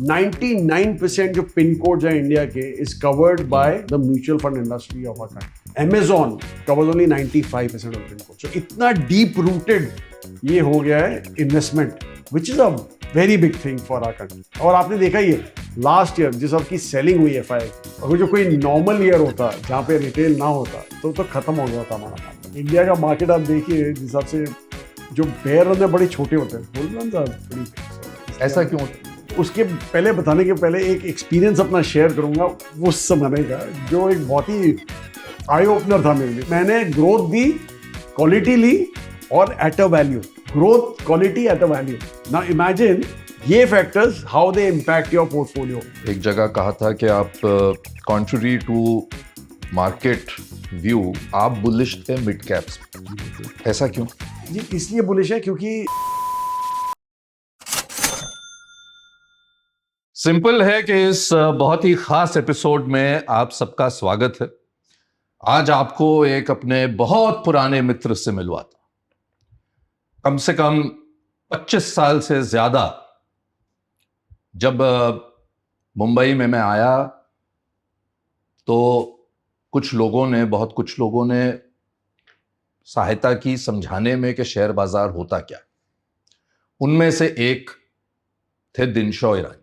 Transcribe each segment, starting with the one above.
99% जो pin code है India के is covered by the mutual fund industry of our country. Amazon covers only 95% of pin code. So इतना deep rooted ये हो गया है investment, which is a very big thing for our country. और आपने देखा ही है लास्ट ईयर जिस सबकी सेलिंग हुई FI, अगर जो कोई नॉर्मल ईयर होता जहाँ पे रिटेल ना होता तो खत्म हो गया था हमारा काम। इंडिया का मार्केट आप देखिए जिस हिसाब से जो बेयर होते हैं बड़े छोटे होते हैं, बोल रहा था बड़ी। ऐसा क्यों होता है? उसके पहले बताने के पहले एक एक्सपीरियंस अपना शेयर करूंगा उस समय का, जो एक बहुत ही आई ओपनर था मेरे लिए। मैंने ग्रोथ दी, क्वालिटी ली और at a value. Growth, quality, at a value. Now imagine ये factors how they impact your portfolio. एक जगह कहा था कि आप कॉन्ट्ररी टू मार्केट व्यू आप बुलिश थे मिड कैप्स, ऐसा क्यों? जी इसलिए बुलिश है क्योंकि सिंपल है कि इस बहुत ही खास एपिसोड में आप सबका स्वागत है। आज आपको एक अपने बहुत पुराने मित्र से मिलवाता, कम से कम 25 साल से ज्यादा। जब मुंबई में मैं आया तो कुछ लोगों ने सहायता की समझाने में कि शेयर बाजार होता क्या। उनमें से एक थे दिनशॉ ईरानी,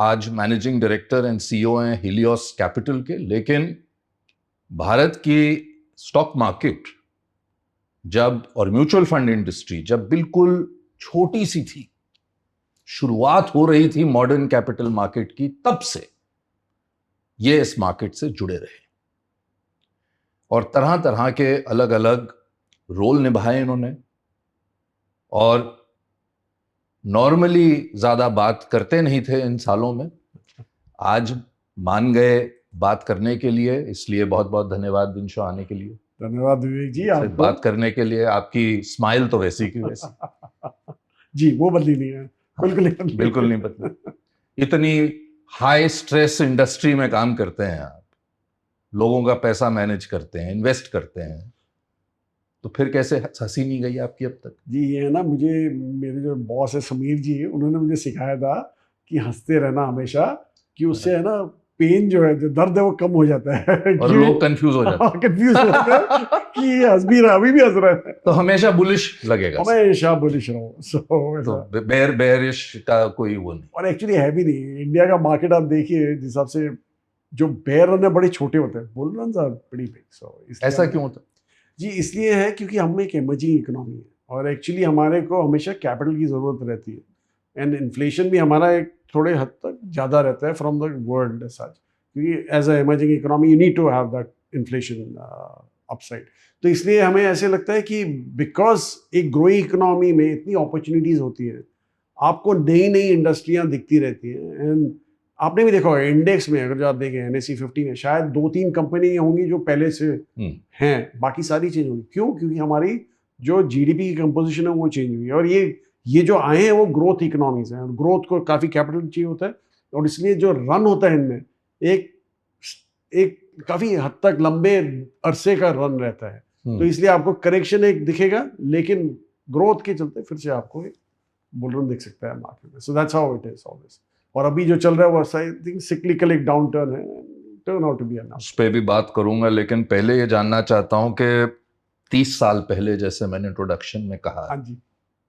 आज मैनेजिंग डायरेक्टर एंड CEO हैं हीलियोस कैपिटल के। लेकिन भारत की स्टॉक मार्केट जब और म्यूचुअल फंड इंडस्ट्री जब बिल्कुल छोटी सी थी, शुरुआत हो रही थी मॉडर्न कैपिटल मार्केट की, तब से ये इस मार्केट से जुड़े रहे और तरह तरह के अलग अलग रोल निभाए इन्होंने। और नॉर्मली ज्यादा बात करते नहीं थे इन सालों में, आज मान गए बात करने के लिए, इसलिए बहुत बहुत धन्यवाद दिनशॉ आने के लिए। धन्यवाद विवेक जी, आप बात करने के लिए। आपकी स्माइल तो वैसी की वैसी जी वो बदली नहीं है, बिल्कुल नहीं बदली। इतनी हाई स्ट्रेस इंडस्ट्री में काम करते हैं आप, लोगों का पैसा मैनेज करते हैं, इन्वेस्ट करते हैं, तो फिर कैसे हंसी नहीं गई आपकी अब तक? जी ये है ना, मुझे मेरे जो बॉस है समीर जी, उन्होंने मुझे सिखाया था कि हंसते रहना हमेशा, कि उससे है ना पेन जो है, जो दर्द है वो कम हो जाता है। और लोग कंफ्यूज हो जाते हैं। कंफ्यूज हो जाते हैं कि ये हंस भी रहा, अभी भी हंस रहा है। तो हमेशा बुलिश लगेगा, हमेशा बुलिश रहो। तो बेयरिश का कोई वो नहीं। और एक्चुअली है भी नहीं। इंडिया का मार्केट आप देखिए जिस हिसाब से जो बेयर होते हैं बड़े छोटे होते हैं, बोल रहा था बड़ी बिग। ऐसा क्यों होता? जी इसलिए है क्योंकि हम एक इमर्जिंग इकोनॉमी है और एक्चुअली हमारे को हमेशा कैपिटल की ज़रूरत रहती है। एंड इन्फ्लेशन भी हमारा एक थोड़े हद तक ज़्यादा रहता है फ्रॉम द वर्ल्ड सच, क्योंकि as a emerging economy you need to have that inflation upside. तो इसलिए हमें ऐसे लगता है कि बिकॉज एक ग्रोइंग इकोनॉमी में इतनी अपॉर्चुनिटीज़ होती हैं, आपको नई नई इंडस्ट्रियाँ दिखती रहती हैं। एंड आपने भी देखा होगा इंडेक्स में, अगर जो आप देखें NSE 50 में शायद 2-3 कंपनी होंगी जो पहले से हैं, बाकी सारी चेंज होगी। क्यों? क्योंकि हमारी जो GDP की कंपोजिशन है वो चेंज हुई है। और ये जो आए हैं वो ग्रोथ इकोनॉमीज हैं, ग्रोथ को काफ़ी कैपिटल चाहिए होता है, और इसलिए जो रन होता है इनमें एक काफ़ी हद तक लंबे अरसे का रन रहता है। तो इसलिए आपको करेक्शन एक दिखेगा, लेकिन ग्रोथ के चलते फिर से आपको एक बुल रन दिख सकता है मार्केट में। So that's how it is always. और अभी जो चल रहा है वो आई थिंक सिक्लिकल एक डाउन टर्न है, turn out to be a. उस पर भी बात करूंगा, लेकिन पहले ये जानना चाहता हूं कि 30 साल पहले, जैसे मैंने इंट्रोडक्शन में कहा, हाँ जी,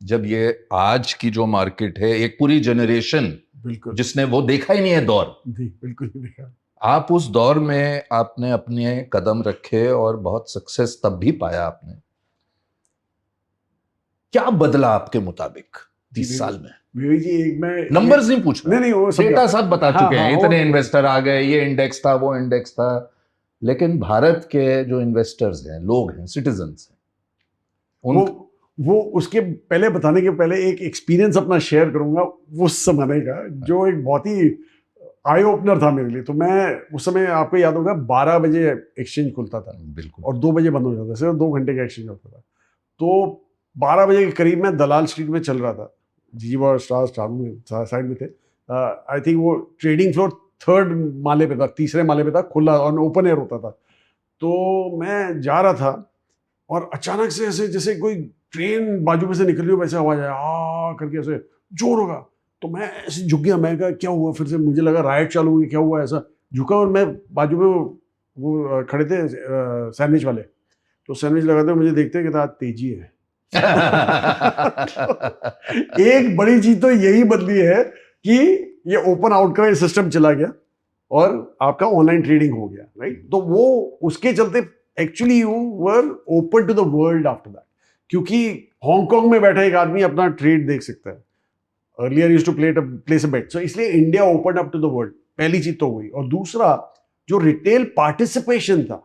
जब ये आज की जो मार्केट है, एक पूरी जनरेशन बिल्कुल जिसने वो देखा ही नहीं है दौर, जी बिल्कुल नहीं देखा। आप उस दौर में आपने अपने कदम रखे और बहुत सक्सेस तब भी पाया आपने। क्या बदला आपके मुताबिक 30 साल में? विवेक जी एक मैं नंबर्स नहीं पूछ रहा, नहीं वो डेटा सब बता चुके हैं, इतने वो इन्वेस्टर आ गए, ये इंडेक्स था, वो इंडेक्स था। लेकिन भारत के जो इन्वेस्टर्स हैं, लोग हैं, सिटीजन्स हैं, वो उसके पहले बताने के पहले एक एक्सपीरियंस अपना शेयर करूंगा उस समय का, जो एक बहुत ही आई ओपनर था मेरे लिए। तो मैं उस समय, आपको याद होगा 12 बजे एक्सचेंज खुलता था बिल्कुल, और 2 बजे बंद हो जाता था, सिर्फ 2 घंटे का एक्सचेंज होता था। तो 12 बजे के करीब मैं दलाल स्ट्रीट में चल रहा था, जीवा और स्टार साइड में थे। आई थिंक वो ट्रेडिंग फ्लोर 3rd माले पे था, 3रे माले पे था, खुला और ओपन एयर होता था। तो मैं जा रहा था और अचानक से ऐसे जैसे कोई ट्रेन बाजू में से निकल रही हो वैसे आवाज आया, आ करके ऐसे जोर होगा, तो मैं ऐसे झुक गया, मैं कहा क्या हुआ, फिर से मुझे लगा राइट चालू हुई, क्या हुआ, ऐसा झुका, और मैं बाजू में वो खड़े थे सैंडविच वाले, तो सैंडविच लगाते हुए मुझे देखते हैं कि आज तेजी है। तो एक बड़ी चीज तो यही बदली है कि ये ओपन आउटक्राई सिस्टम चला गया और आपका ऑनलाइन ट्रेडिंग हो गया, राइट। तो वो उसके चलते actually you were open to the world after that, क्योंकि हांगकांग में बैठा एक आदमी अपना ट्रेड देख सकता है। Earlier used to place a bet, so इसलिए India open up to the world, पहली चीज तो हुई। और दूसरा, जो रिटेल पार्टिसिपेशन था,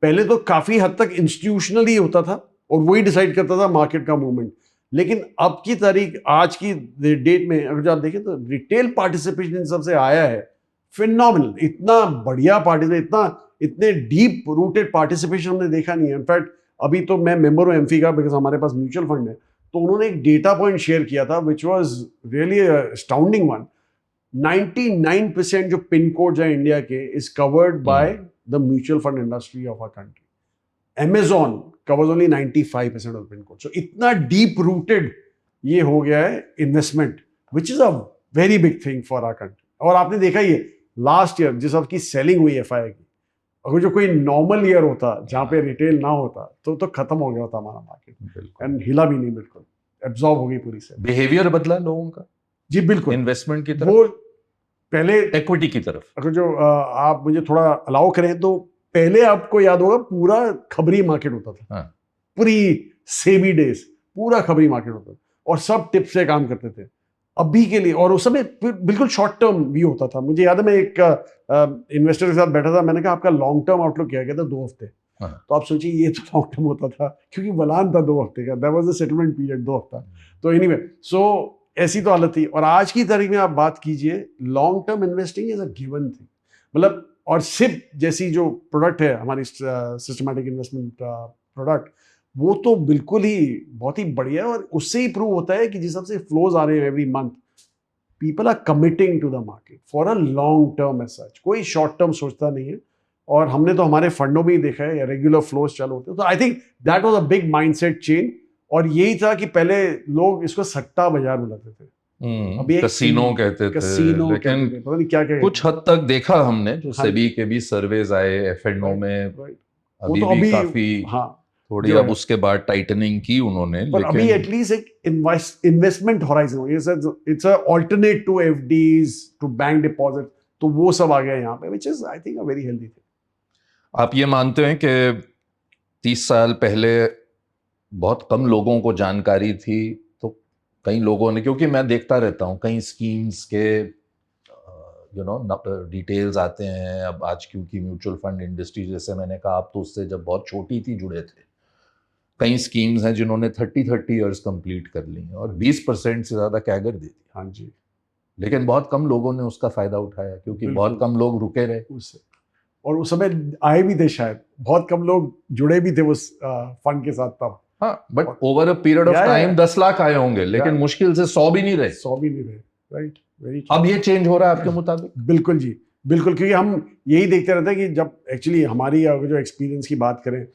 पहले तो काफी हद तक इंस्टीट्यूशनल ही होता था और वही डिसाइड करता था मार्केट का मूवमेंट, लेकिन अब की तारीख, आज की डेट में अगर आप देखें तो रिटेल पार्टिसिपेशन इन सबसे आया है फिनोमिनल। इतना बढ़िया पार्टिसिपेशन, इतने डीप रूटेड पार्टिसिपेशन हमने देखा नहीं है। इनफैक्ट अभी तो मैं मेंबर हूं एमफी का, बिकॉज हमारे पास म्यूचुअल फंड है, तो उन्होंने एक डेटा पॉइंट शेयर किया था which was really astounding one. 99% जो पिन कोड्स हैं इंडिया के is covered by the mutual fund industry of our country. Amazon covers only 95% of the pin code. So इतना deep rooted ये हो गया है investment, which is a very big thing for our country. और आपने देखा ही है लास्ट ईयर जिस आपकी सेलिंग हुई एफआई की, अगर जो कोई नॉर्मल ईयर होता जहाँ पे रिटेल ना होता तो खत्म हो गया होता हमारा मार्केट, एंड हिला भी नहीं, बिल्कुल एब्जॉर्ब हो गई पूरी से। बिहेवियर बदला लोगों का, जी बिल्कुल, इन्वेस्टमेंट की तरफ, वो पहले इक्विटी की तरफ। अगर जो आप मुझे थोड़ा अलाउ करें तो पहले आपको याद होगा पूरा खबरी मार्केट होता था। हाँ। पूरी सेबी डेज पूरा खबरी मार्केट होता था और सब टिप्स से काम करते थे। अभी के लिए, और उस समय बिल्कुल शॉर्ट टर्म भी होता था। मुझे याद है मैं एक इन्वेस्टर के साथ बैठा था, मैंने कहा आपका लॉन्ग टर्म आउटलुक क्या, कहता 2 हफ्ते। हाँ। तो आप सोचिए ये तो लॉन्ग टर्म होता था क्योंकि बलान था 2 हफ्ते का, that was the settlement period 2 हफ्ता। तो एनीवे, सो ऐसी तो हालत थी। और आज की तारीख में आप बात कीजिए, long term investing is a given thing, मतलब। और सिप जैसी जो प्रोडक्ट है हमारी सिस्टमैटिक इन्वेस्टमेंट प्रोडक्ट, वो तो बिल्कुल ही बहुत ही बढ़िया है। और उससे ही प्रूव होता है कि जिस हिसाब से फ्लोज आ रहे हैं every month, people are committing to the market for a long term as such, कोई शॉर्ट टर्म सोचता नहीं है। और हमने तो हमारे फंडों में ही देखा है रेगुलर फ्लोज चालू होते हैं। तो I think that was a big mindset change. और यही था कि पहले लोग इसको सट्टा बाजार बुलाते थे, अभी कसीनो कहते थे, लेकिन पता नहीं क्या क्या कुछ हद तक देखा हमने, जो हाँ, सेबी के भी सर्वेज आए एफएनओ में, वो तो भी अभी काफी हाँ थोड़ी, अब उसके बाद टाइटनिंग की उन्होंने, पर लेकिन अभी एटलीस्ट एक investment horizon, it's a alternate to FDs, to bank deposit, तो वो सब आ गया यहाँ पे, which is I think a very healthy thing. आप ये मानते हैं कि 30 साल पहले बहुत कम लोगों को जानकारी थी, तो कई लोगों ने, क्योंकि मैं देखता रहता हूँ कई स्कीम्स के डिटेल्स आते हैं अब आज, क्योंकि म्यूचुअल फंड इंडस्ट्री, जैसे मैंने कहा, आप तो उससे जब बहुत छोटी थी जुड़े थे, कई स्कीम्स हैं जिन्होंने 30 इयर्स कंप्लीट कर ली और 20% से ज्यादा कैगर दे दी। हाँ जी, लेकिन बहुत कम लोगों ने उसका फायदा उठाया, क्योंकि बहुत कम लोग रुके रहे उससे। और उस समय आए भी थे, शायद बहुत कम लोग जुड़े भी थे उस फंड के साथ तब। हाँ, but over a period of time 10 lakh आए होंगे, लेकिन मुश्किल से 100 भी नहीं रहे। 100 भी नहीं रहे, राइट, वेरी। अब ये चेंज हो रहा है आपके मुताबिक? बिल्कुल जी, बिल्कुल, क्योंकि हम यही देखते रहते हैं कि जब एक्चुअली हमारी अगर जो एक्सपीरियंस की बात करें,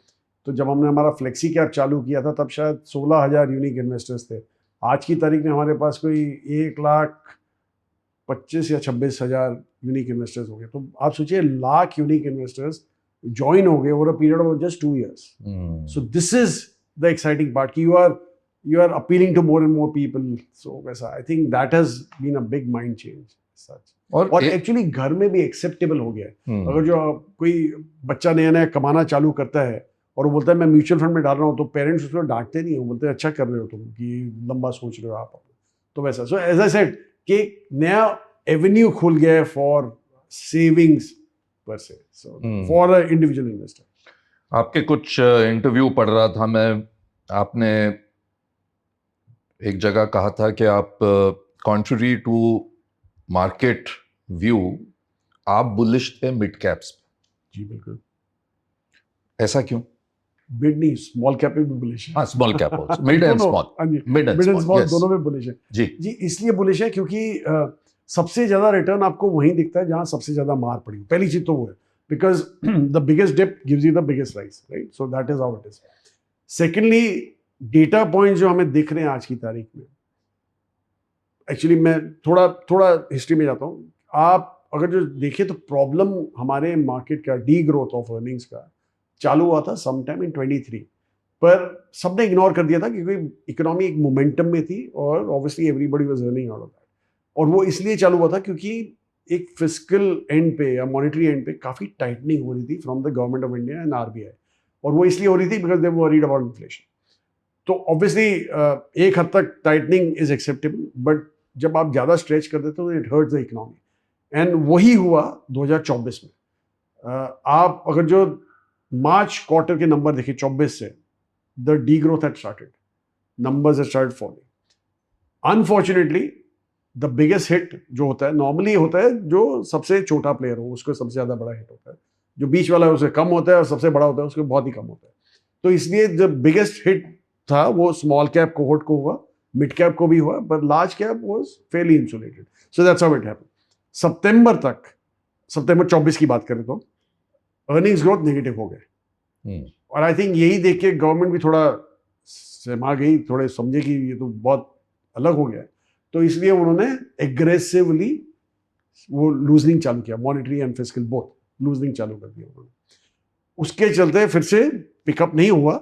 तो जब हमने हमारा फ्लेक्सी कैप चालू किया था तब शायद 16,000 यूनिक इन्वेस्टर्स थे। आज की तारीख में हमारे पास कोई 1,25,000 या 26,000 यूनिक इन्वेस्टर्स हो गए। तो आप सोचिए, लाख यूनिक इन्वेस्टर्स ज्वाइन हो गए over a period of just 2 years। So this is the exciting part कि you are appealing to more and more people. So वैसा I think that has been a big mind change such. और actually घर में भी acceptable हो गया है। अगर जो कोई बच्चा नया नया कमाना चालू करता है और वो बोलता है मैं म्यूचुअल फंड में डाल रहा हूँ, तो पेरेंट्स उसको डांटते नहीं, वो बोलते हैं अच्छा कर रहे हो तुम, कि लंबा सोच रहे हो आप। तो वैसा, सो एज आई सेड कि नया एवेन्यू खुल गया है फॉर सेविंग्स पर से, so for a individual investor. आपके कुछ इंटरव्यू पढ़ रहा था मैं, आपने एक जगह कहा था कि आप कॉन्ट्ररी टू मार्केट व्यू, आप बुलिश थे मिड कैप्स पे। जी बिल्कुल। ऐसा क्यों? मिड नहीं, स्मॉल कैप में भी बुलिश है। हाँ, small cap also, mid and small, mid and small दोनों में बुलिश है जी। जी, इसलिए बुलिश है क्योंकि सबसे ज्यादा रिटर्न आपको वहीं दिखता है जहां सबसे ज्यादा मार पड़ी। पहली चीज तो वो है, because the biggest dip gives you the biggest rise, right, so that is how it is. Secondly, data point जो हमें दिख रहे हैं आज की तारीख में, एक्चुअली मैं थोड़ा हिस्ट्री में जाता हूँ। आप अगर जो देखें तो प्रॉब्लम हमारे मार्केट का डी ग्रोथ ऑफ अर्निंग्स का चालू हुआ था सम टाइम इन 23, पर सबने इग्नोर कर दिया था क्योंकि इकोनॉमी एक मोमेंटम में थी और obviously everybody was earning out of that. और वो इसलिए चालू हुआ था क्योंकि एक फिस्कल एंड पे या मॉनेटरी एंड पे काफ़ी टाइटनिंग हो रही थी from the government of India and RBI, और वो इसलिए हो रही थी because they were worried about inflation. तो ऑब्वियसली एक हद तक टाइटनिंग इज एक्सेप्टेबल, बट जब आप ज़्यादा स्ट्रेच कर देते हो it hurts the economy, and वही हुआ 2024 में। आप अगर जो मार्च क्वार्टर के नंबर देखें 24 से, the D growth had started, numbers have started falling. Unfortunately, the biggest hit जो होता है नॉर्मली होता है जो सबसे छोटा प्लेयर हो उसको सबसे ज़्यादा बड़ा हिट होता है, जो बीच वाला है उसे कम होता है और सबसे बड़ा होता है उसको बहुत ही कम होता है। तो इसलिए जब बिगेस्ट हिट था वो स्मॉल कैप कोहोर्ट को हुआ, मिड कैप को भी हुआ, पर large cap was fairly insulated. So that's how it happened. सितंबर तक, सितंबर 24 की बात करें तो अर्निंग्स ग्रोथ नेगेटिव हो गए, और आई थिंक यही देख के गवर्नमेंट भी थोड़ा सहमा गई, थोड़े समझे कि ये तो बहुत अलग हो गया है, तो इसलिए उन्होंने एग्रेसिवली वो लूजनिंग चालू किया, monetary and fiscal both loosening चालू कर दिया उन्होंने। उसके चलते फिर से पिकअप नहीं हुआ,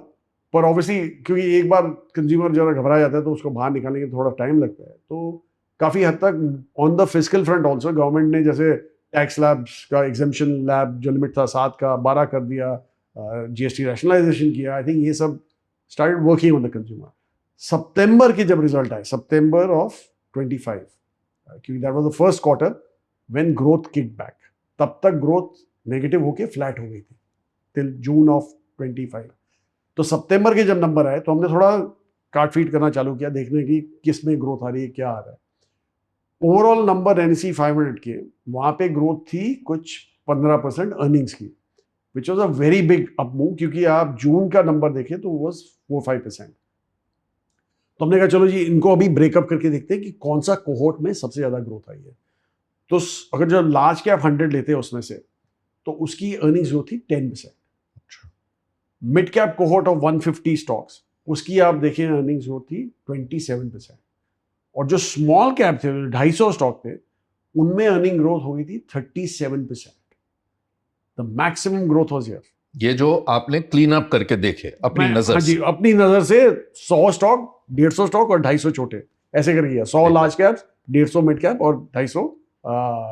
पर ऑब्वियसली क्योंकि एक बार कंज्यूमर जरा घबरा जाता है तो उसको बाहर निकालने के थोड़ा टाइम लगता है, तो काफ़ी हद तक on the fiscal front also government ने जैसे टैक्स लैब्स का एग्जेम्पशन लैब जो लिमिट था 7 का 12 कर दिया, जीएसटी रैशनलाइजेशन किया, आई थिंक ये सब started working on the consumer. सितंबर के जब रिजल्ट आए, सितंबर ऑफ 25, क्योंकि that was the first quarter when growth kick back, तब तक ग्रोथ नेगेटिव होके फ्लैट हो गई थी टिल जून ऑफ 25। तो सितंबर के जब नंबर आए तो हमने थोड़ा काट फीट करना चालू किया, देखने की किस में ग्रोथ आ रही है, क्या आ रहा है। ओवरऑल नंबर एनएसई 500 के वहां पे ग्रोथ थी कुछ 15% अर्निंग्स की, which was a very big up move, क्योंकि आप जून का नंबर देखें तो वो 4-5%। तो हमने कहा चलो जी इनको अभी ब्रेकअप करके देखते हैं कि कौन सा कोहोर्ट में सबसे ज्यादा ग्रोथ आई है। तो अगर जो लार्ज कैप 100 लेते हैं उसमें से, तो उसकी अर्निंग्स ग्रोथ थी 10%। Mid cap cohort of 150 stocks, उसकी आप देखें अर्निंग्स ग्रोथ थी 27%। और जो स्मॉल कैप थे, 250 स्टॉक थे, उनमें अर्निंग ग्रोथ हो गई थी 37%। The maximum growth was here. ये जो आपने क्लीन अप करके देखे अपनी नजर हाँ जी, अपनी नजर से 100 स्टॉक, 150 स्टॉक और 250 छोटे, ऐसे करके किया। 100 लार्ज कैप, 150 मिड कैप और 250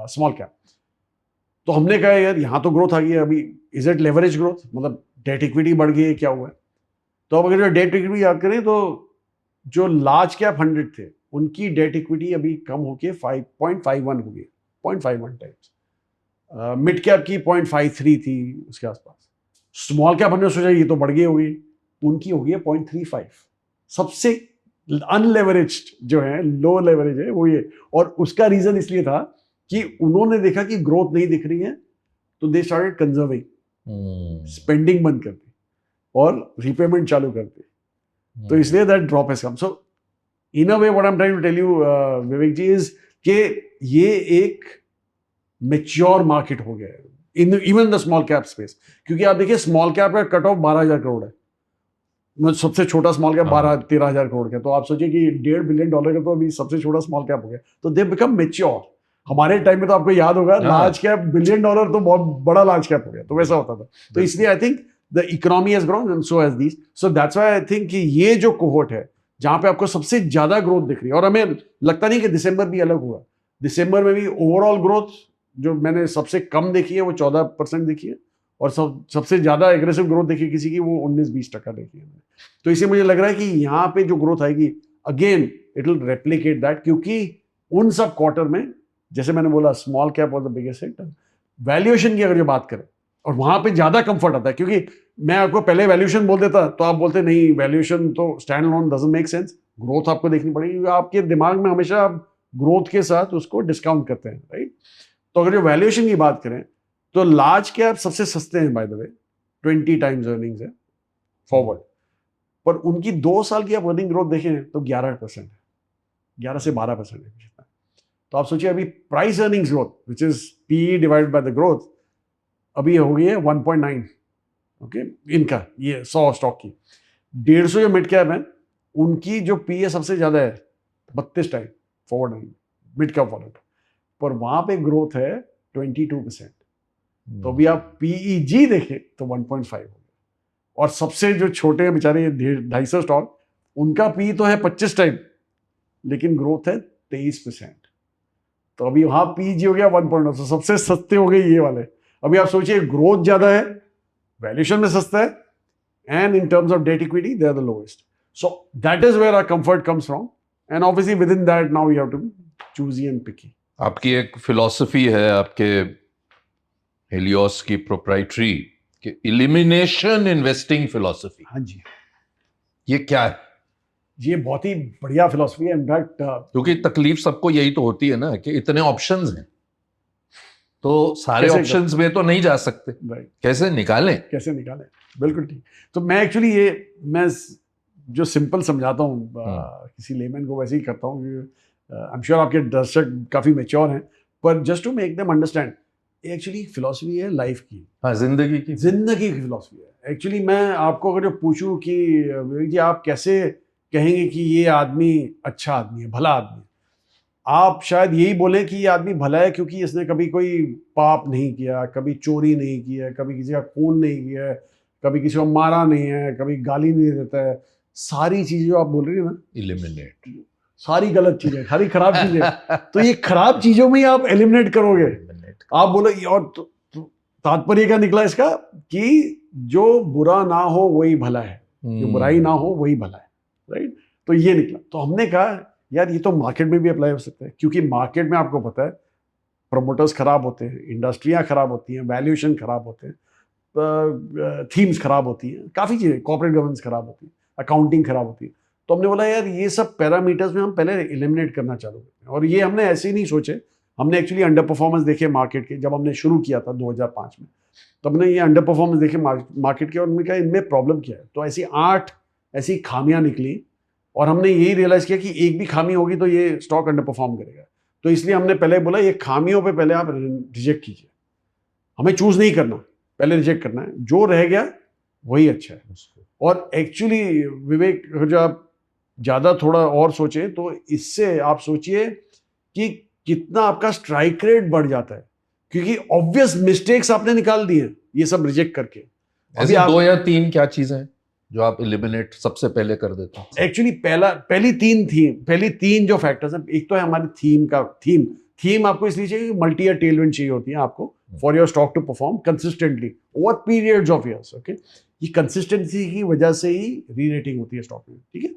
स्मॉल कैप। तो हमने कहा यार यहाँ तो ग्रोथ आ गई है, अभी इज इट लेवरेज ग्रोथ, मतलब डेट इक्विटी बढ़ गई है, क्या हुआ है? तो अब अगर जो डेट इक्विटी याद करें तो जो लार्ज कैप 100 थे उनकी डेट इक्विटी अभी कम होके 5.51 हो गई, 0.51 टाइम्स। मिड कैप की 0.53 थी उसके आसपास। स्मॉल कैप हमने सोचा ये तो बढ़ गई होगी, उनकी हो गई है 0.35। सबसे अनलेवरेज्ड जो है, लो लेवरेज है वो ये। और उसका रीजन इसलिए था कि उन्होंने देखा कि ग्रोथ नहीं दिख रही है, तो दे स्टार्टेड कंजर्विंग, स्पेंडिंग बंद कर दी और रिपेमेंट चालू कर दी। तो इसलिए that drop has come. So in a way what I am trying to tell you Vivek ji is कि ये एक मेच्योर मार्केट हो गया है in even the small cap space. क्योंकि आप देखिए स्मॉल कैप का कट ऑफ 12,000 करोड़ है, मतलब सबसे छोटा स्मॉल कैप 12-13,000 करोड़ का। तो आप सोचिए कि $1.5 बिलियन का तो अभी सबसे छोटा स्मॉल कैप हो गया, तो दे बिकम मेच्योर। हमारे टाइम में तो आपको याद होगा लार्ज कैप $1 बिलियन तो बहुत बड़ा लार्ज कैप हो गया, तो वैसा होता था। तो इसलिए I think the economy has grown and so has these. So that's why I think कि ये जो कोहोर्ट है जहां पे आपको सबसे ज्यादा ग्रोथ दिख रही है, और हमें लगता नहीं कि दिसंबर भी अलग हुआ। दिसंबर में भी ओवरऑल ग्रोथ जो मैंने सबसे कम देखी है वो 14% देखी है, और सबसे ज्यादा एग्रेसिव ग्रोथ देखी किसी की वो 19-20% देखी है। तो इसे मुझे लग रहा है कि यहाँ पे जो ग्रोथ आएगी again it will replicate that, क्योंकि उन सब क्वार्टर में जैसे मैंने बोला small cap was the biggest hit. Valuation की अगर जो बात करें, और वहां पे ज्यादा कंफर्ट आता है, क्योंकि मैं आपको पहले वैल्यूएशन बोल देता तो आप बोलते नहीं वैल्यूएशन तो stand alone doesn't make sense, growth आपको देखनी पड़ेगी, क्योंकि आपके दिमाग में हमेशा आप ग्रोथ के साथ उसको डिस्काउंट करते हैं, राइट? तो अगर जो वैल्यूएशन की बात करें तो लार्ज कैप सबसे सस्ते हैं bye the way, 20 times earnings है फॉरवर्ड, पर उनकी 2 साल की आप अर्निंग ग्रोथ देखें तो 11% है, 11 से 12% है। तो आप सोचिए अभी price earnings growth which is P divided by the growth अभी हो गई है 1.9। ओके, इनका ये 100 स्टॉक की 150 जो मिड कैप है उनकी जो पी है सबसे ज्यादा है 32 time, forward and mid cap wallet, पर वहां पे ग्रोथ है 22%। तो अभी आप PEG देखें तो 1.5 हो गया, और सबसे जो छोटे हैं बेचारे 250 स्टॉक, उनका PE तो है 25 टाइम, लेकिन ग्रोथ है 23%। तो अभी वहां PEG हो गया 1.0, तो सबसे सस्ते हो गए ये वाले। अभी आप सोचिए, ग्रोथ ज्यादा है, वैल्यूएशन में सस्ता है, and in terms of debt equity they are the lowest. So that is where our comfort comes from, and obviously within that now we have to be choosy and picky. आपकी एक philosophy है आपके Helios की proprietary कि elimination investing philosophy, हाँ जी, ये क्या है? ये बहुत ही बढ़िया फिलॉसफी है। इनफैक्ट क्योंकि तकलीफ सबको यही तो होती है ना कि इतने ऑप्शंस हैं, तो सारे कैसे ऑप्शंस में तो नहीं जा सकते, राइट, कैसे निकालें? कैसे निकालें, बिल्कुल ठीक। तो मैं एक्चुअली ये मैं जो सिंपल समझाता हूँ किसी लेमैन को, वैसे ही करता हूँ। आई एम श्योर आपके दर्शक काफी मैच्योर हैं, पर just to make them understand, actually philosophy है लाइफ की, हाँ, जिंदगी की जिंदगी की फिलॉसफी है। एक्चुअली मैं आपको अगर जो पूछूं कि विवेक जी आप कैसे कहेंगे कि ये आदमी अच्छा आदमी है, भला आदमी है, आप शायद यही बोलें कि ये आदमी भला है क्योंकि इसने कभी कोई पाप नहीं किया, कभी चोरी नहीं किया, कभी किसी का खून नहीं किया है, कभी किसी को मारा नहीं है, कभी गाली नहीं देता है। सारी चीजें जो आप बोल रही है ना, इलिमिनेट, सारी गलत चीजें, सारी खराब चीजें, तो ये खराब चीजों में ही आप एलिमिनेट करोगे। आप बोलो, और तात्पर्य क्या निकला इसका कि जो बुरा ना हो वही भला है, जो बुराई ना हो वही भला है, राइट। तो ये निकला। तो हमने कहा यार ये तो मार्केट में भी अप्लाई हो सकता है, क्योंकि मार्केट में आपको पता है प्रमोटर्स खराब होते हैं, इंडस्ट्रियां खराब होती हैं, वैल्यूएशन खराब होते हैं, थीम्स खराब होती हैं, काफ़ी चीज़ें, कॉर्पोरेट गवर्नेंस खराब होती है, अकाउंटिंग खराब होती है। तो हमने बोला यार ये सब पैरामीटर्स में हम पहले एलिमिनेट करना चालू करते हैं। और ये हमने ऐसे ही नहीं सोचे, हमने एक्चुअली अंडर परफॉर्मेंस देखे मार्केट के। जब हमने शुरू किया था 2005 में, तो हमने ये अंडर परफॉर्मेंस देखे मार्केट के, और हमने कहा इनमें प्रॉब्लम क्या है। तो ऐसी 8 ऐसी खामियां निकली, और हमने यही रियलाइज किया कि एक भी खामी होगी तो ये स्टॉक अंडर परफॉर्म करेगा। तो इसलिए हमने पहले बोला ये खामियों पे पहले आप रिजेक्ट कीजिए, हमें चूज नहीं करना, पहले रिजेक्ट करना है, जो रह गया वही अच्छा है। और एक्चुअली विवेक, अगर जो आप ज़्यादा थोड़ा और सोचें तो इससे आप सोचिए कि कितना आपका स्ट्राइक रेट बढ़ जाता है, क्योंकि ऑब्वियस मिस्टेक्स आपने निकाल दिए ये सब रिजेक्ट करके। ऐसी 2 या 3 क्या चीजें हैं जो आप एलिमिनेट सबसे पहले कर देते हैं? एक्चुअली पहली तीन जो फैक्टर्स हैं, एक तो है हमारी थीम आपको इसलिए चाहिए, मल्टी या टेलविंड चाहिए होती है आपको for your stock to perform consistently over periods of years. Okay, ये कंसिस्टेंसी की वजह से ही री रेटिंग होती है स्टॉक में, ठीक है।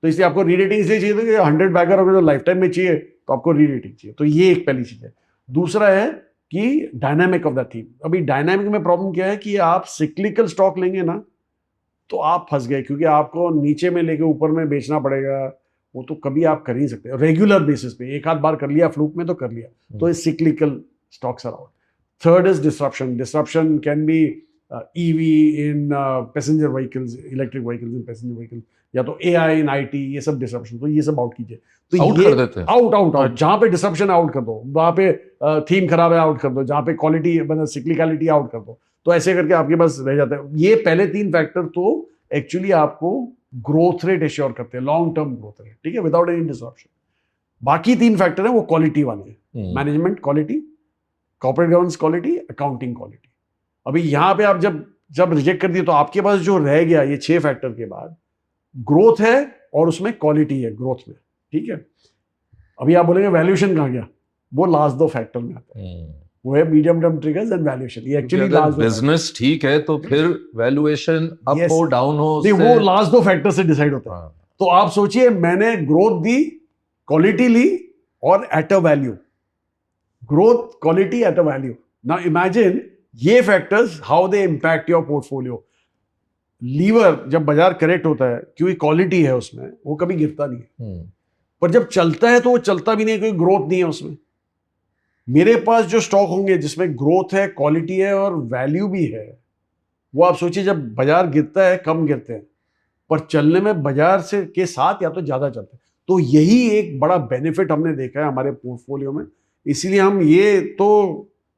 तो इसलिए आपको री रेटिंग इसलिए चाहिए कि 100 बैगर अगर जो लाइफ टाइम में चाहिए तो आपको री रेटिंग चाहिए। तो ये एक पहली चीज है। दूसरा है कि डायनामिक ऑफ द थीम। अभी डायनामिक में प्रॉब्लम क्या है कि आप सिक्लिकल स्टॉक लेंगे ना तो आप फंस गए, क्योंकि आपको नीचे में लेके ऊपर में बेचना पड़ेगा, वो तो कभी आप कर ही नहीं सकते रेगुलर बेसिस पे। एक आध बार कर लिया फ्लूक में तो कर लिया, तो ये cyclical stocks are out. Third is disruption can be EV in passenger vehicles, electric vehicles in passenger vehicles, या तो AI इन IT, ये सब डिसरप्शन, तो ये सब आउट कीजिए। तो आउट ये कर देते हैं, आउट जहां पे डिसरप्शन आउट कर दो, वहां पे थीम खराब है आउट कर दो, जहां पे क्वालिटी मतलब सिक्लिकलिटी आउट कर दो। तो ऐसे करके आपके पास रह जाता है। ये पहले 3 फैक्टर तो एक्चुअली आपको ग्रोथ रेट एश्योर करते हैं, लॉन्ग टर्म ग्रोथ रेट, ठीक है, विदाउट एनी डिसरप्शन। बाकी 3 फैक्टर है वो क्वालिटी वाले हैं, management quality, corporate governance quality, accounting quality. अभी यहाँ पे आप जब रिजेक्ट कर दिए तो आपके पास जो रह गया ये 6 फैक्टर के बाद ग्रोथ है और उसमें क्वालिटी है ग्रोथ में, ठीक है। अभी आप बोलेंगे वैल्यूएशन कहाँ गया, वो लास्ट 2 फैक्टर में आता है, वो है medium term triggers and valuation. ये एक्चुअली लास्ट बिजनेस ठीक है तो फिर वैल्यूएशन अप हो डाउन हो, नहीं, वो लास्ट 2 फैक्टर से डिसाइड होता है। तो आप सोचिए मैंने ग्रोथ दी, क्वालिटी ली और at a value, growth quality at a value. Now imagine ये factors how they impact your portfolio. लीवर जब बाजार करेक्ट होता है क्योंकि क्वालिटी है उसमें, वो कभी गिरता नहीं है, पर जब चलता है तो वो चलता भी नहीं है क्योंकि ग्रोथ नहीं है उसमें। मेरे पास जो स्टॉक होंगे जिसमें ग्रोथ है, क्वालिटी है और वैल्यू भी है, वो आप सोचिए जब बाजार गिरता है कम गिरते हैं, पर चलने में बाजार से के साथ या तो ज्यादा चलते हैं। तो यही एक बड़ा बेनिफिट हमने देखा है हमारे पोर्टफोलियो में। इसीलिए हम ये तो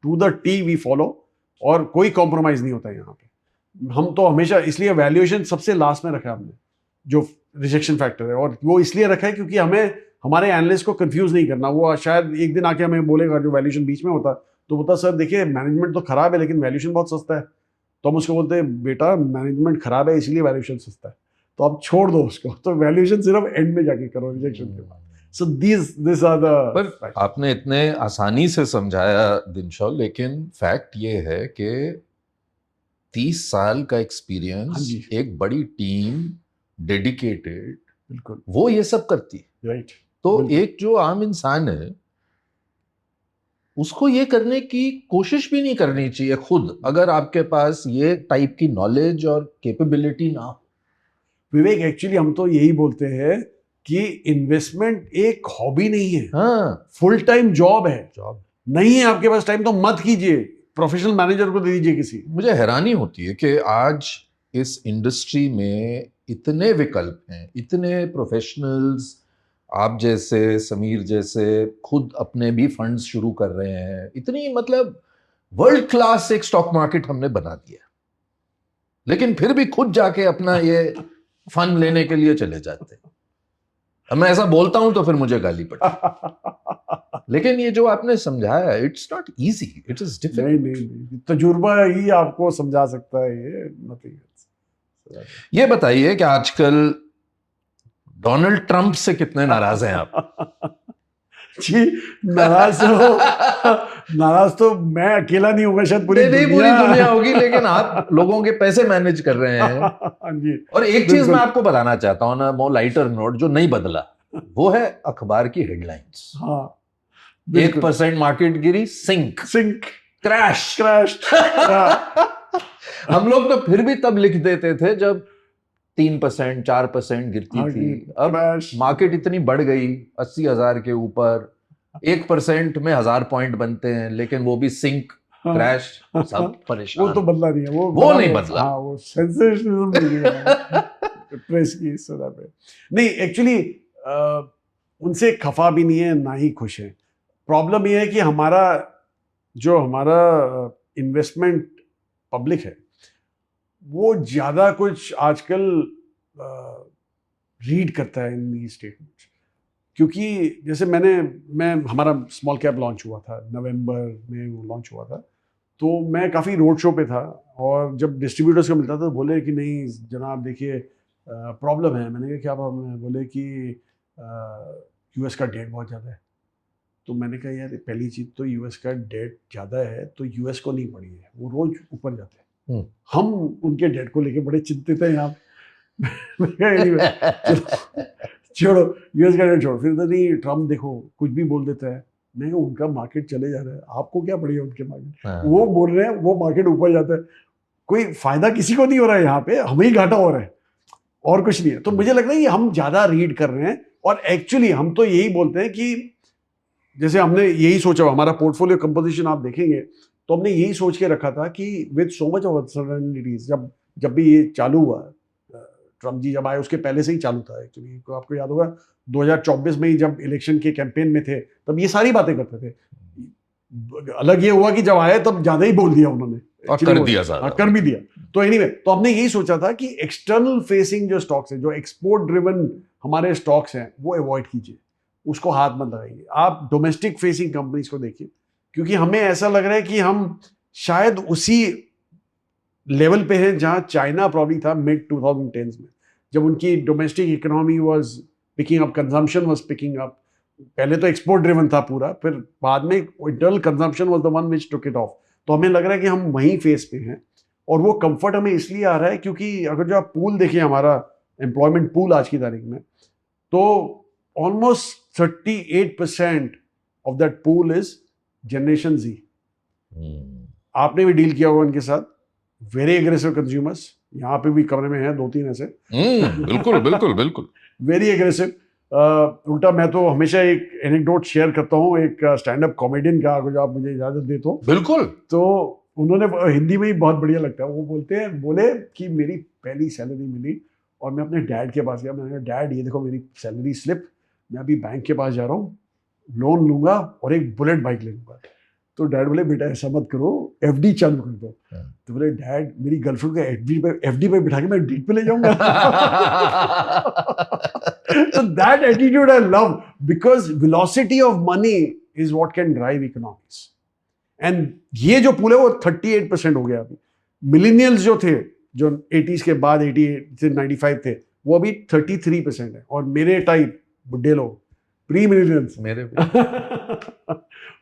to the T we follow, और कोई कॉम्प्रोमाइज नहीं होता है यहाँ पे। हम तो हमेशा, इसलिए वैल्यूएशन सबसे लास्ट में रखा है हमने, जो रिजेक्शन फैक्टर है, और वो इसलिए रखा है क्योंकि हमारे एनालिस्ट को कंफ्यूज नहीं करना। वो शायद एक दिन आके हमें बोलेगा, जो वैल्यूएशन बीच में होता, तो बोलता सर देखिए मैनेजमेंट तो खराब है लेकिन वैल्यूएशन बहुत सस्ता है। तो हम उसको बोलते हैं बेटा मैनेजमेंट खराब है इसलिए वैल्यूएशन सस्ता है, तो आप छोड़ दो उसको, तो वैल्यूएशन सिर्फ एंड में जाके करो रिजेक्शन के बाद। So this are the. पर आपने इतने आसानी से समझाया दिनशॉल, लेकिन फैक्ट ये है कि 30 साल का हाँ एक्सपीरियंस, जी। एक बड़ी टीम, डेडिकेटेड, बिल्कुल वो ये सब करती है। राइट। तो बिल्कुल। एक जो आम इंसान है उसको ये करने की कोशिश भी नहीं करनी चाहिए खुद, अगर आपके पास ये टाइप की नॉलेज और कैपेबिलिटी ना हो। विवेक एक्चुअली हम तो यही बोलते हैं कि इन्वेस्टमेंट एक हॉबी नहीं है, हाँ, फुल टाइम जॉब है। जॉब। नहीं है आपके पास टाइम तो मत कीजिए, प्रोफेशनल मैनेजर को दे दीजिए किसी। मुझे हैरानी होती है कि आज इस इंडस्ट्री में इतने विकल्प हैं, इतने प्रोफेशनल्स, आप जैसे, समीर जैसे खुद अपने भी फंड्स शुरू कर रहे हैं, इतनी मतलब वर्ल्ड क्लास एक स्टॉक मार्केट हमने बना दिया, लेकिन फिर भी खुद जाके अपना ये फन लेने के लिए चले जाते हैं। अब मैं ऐसा बोलता हूं तो फिर मुझे गाली पड़ती, लेकिन ये जो आपने समझाया, it's not easy, it is difficult. नहीं, तजुर्बा ही आपको समझा सकता है, ये नथिंग एल्स। ये बताइए कि आजकल डोनाल्ड ट्रंप से कितने नाराज हैं आप? जी, नाराज तो मैं अकेला नहीं होगा, शायद पूरी नहीं, पूरी दुनिया होगी, लेकिन आप लोगों के पैसे मैनेज कर रहे हैं। हाँ जी। और एक चीज मैं आपको बताना चाहता हूं ना, वो लाइटर नोट जो नहीं बदला, वो है अखबार की हेडलाइंस। हाँ 1% मार्केट गिरी, सिंक क्रैश। हम लोग तो फिर भी तब लिख देते थे जब 3% 4% गिरती थी। अब मार्केट इतनी बढ़ गई 80,000 के ऊपर, 1% में 1000 पॉइंट बनते हैं, लेकिन वो भी सिंक क्रैश, सब परेशान। वो तो बदला नहीं है, वो नहीं बदला। हाँ, वो सेंसेशनलिज्म प्रेस की सदा पे नहीं। एक्चुअली उनसे खफा भी नहीं है ना ही खुश है। प्रॉब्लम ये है कि हमारा इन्वेस्टमेंट पब्लिक है, वो ज़्यादा कुछ आजकल रीड करता है इन स्टेटमेंट्स। क्योंकि जैसे हमारा स्मॉल कैप लॉन्च हुआ था नवंबर में, वो लॉन्च हुआ था, तो मैं काफ़ी रोड शो पे था, और जब डिस्ट्रीब्यूटर्स को मिलता था तो बोले कि नहीं जनाब देखिए प्रॉब्लम है। मैंने कहा क्या प्रॉब्लम है? बोले कि यूएस का डेट बहुत ज़्यादा है। तो मैंने कहा यार पहली चीज़ तो यूएस का डेट ज़्यादा है तो यूएस को नहीं पड़ी है, वो रोज ऊपर जाते हैं, हम उनके डेट को लेके बड़े चिंतित हैं यहाँ। छोड़ो यूएस का डेट छोड़ो, फिर तो नहीं ट्रम्प देखो कुछ भी बोल देता है। मैं कहा उनका मार्केट चले जा रहा है, आपको क्या पड़ी है उनके मार्केट? वो बोल रहे हैं वो मार्केट ऊपर जाता है, कोई फायदा किसी को नहीं हो रहा है, यहाँ पे हमें ही घाटा हो रहा है और कुछ नहीं है। तो मुझे लग रहा है कि हम ज्यादा रीड कर रहे हैं, और एक्चुअली हम तो यही बोलते हैं कि जैसे हमने यही सोचा, हमारा पोर्टफोलियो कंपोजिशन आप देखेंगे तो हमने यही सोच के रखा था कि with so much of uncertainties, जब भी ये चालू हुआ, ट्रम्प जी जब आए उसके पहले से ही चालू था एक्चुअली, तो आपको याद होगा 2024 में ही जब इलेक्शन के कैंपेन में थे तब ये सारी बातें करते थे। अलग ये हुआ कि जब आए तब ज्यादा ही बोल दिया उन्होंने, कर भी दिया। तो एनीवे, तो हमने यही सोचा था कि एक्सटर्नल फेसिंग जो स्टॉक्स हैं, जो एक्सपोर्ट ड्रिवन हमारे स्टॉक्स हैं, वो अवॉइड कीजिए, उसको हाथ मत लगाइए, आप डोमेस्टिक फेसिंग कंपनीज को देखिए। क्योंकि हमें ऐसा लग रहा है कि हम शायद उसी लेवल पे हैं जहां चाइना प्रॉब्ली था मिड 2010s में, जब उनकी domestic economy was picking up, consumption was picking up. पहले तो एक्सपोर्ट ड्रिवन था पूरा, फिर बाद में internal consumption was the one which took it of. तो हमें लग रहा है कि हम वहीं फेस पे हैं, और वो कंफर्ट हमें इसलिए आ रहा है क्योंकि अगर जो आप पूल देखिए, हमारा एम्प्लॉयमेंट पूल आज की तारीख में, तो almost 38% of that pool is generation Z. आपने भी डील किया होगा उनके साथ, वेरी एग्रेसिव कंज्यूमर्स, यहाँ पे भी कमरे में हैं 2-3 ऐसे। बिल्कुल बिल्कुल बिल्कुल, वेरी एग्रेसिव। उल्टा मैं तो हमेशा एक एनेक्डोट शेयर करता हूँ एक स्टैंड अप कॉमेडियन का, अगर आप मुझे इजाजत दे तो। बिल्कुल। तो उन्होंने हिंदी में ही बहुत बढ़िया लगता है, वो बोले कि मेरी पहली सैलरी मिली और मैं अपने डैड के पास गया, मैंने कहा डैड ये देखो मेरी सैलरी स्लिप, मैं अभी बैंक के पास जा रहा हूँ, लोन लूंगा और एक बुलेट बाइक ले लूंगा। तो डैड बोले बेटा ऐसा मत करो, एफडी चालू कर दो। तो बोले डैड मेरी गर्लफ्रेंड को एफडी पे बिठा के मैं डेट पे ले जाऊंगा। So that attitude I love, because velocity of money is what can drive economics. And ये जो पूल है वो 38% हो गया अभी. मिलेनियल्स जो थे, जो 80s के बाद 88 से 95 थे, वो अभी 33% है. और मेरे टाइप बुड्ढे लोग, प्री मिलेनियल्स, मेरे भी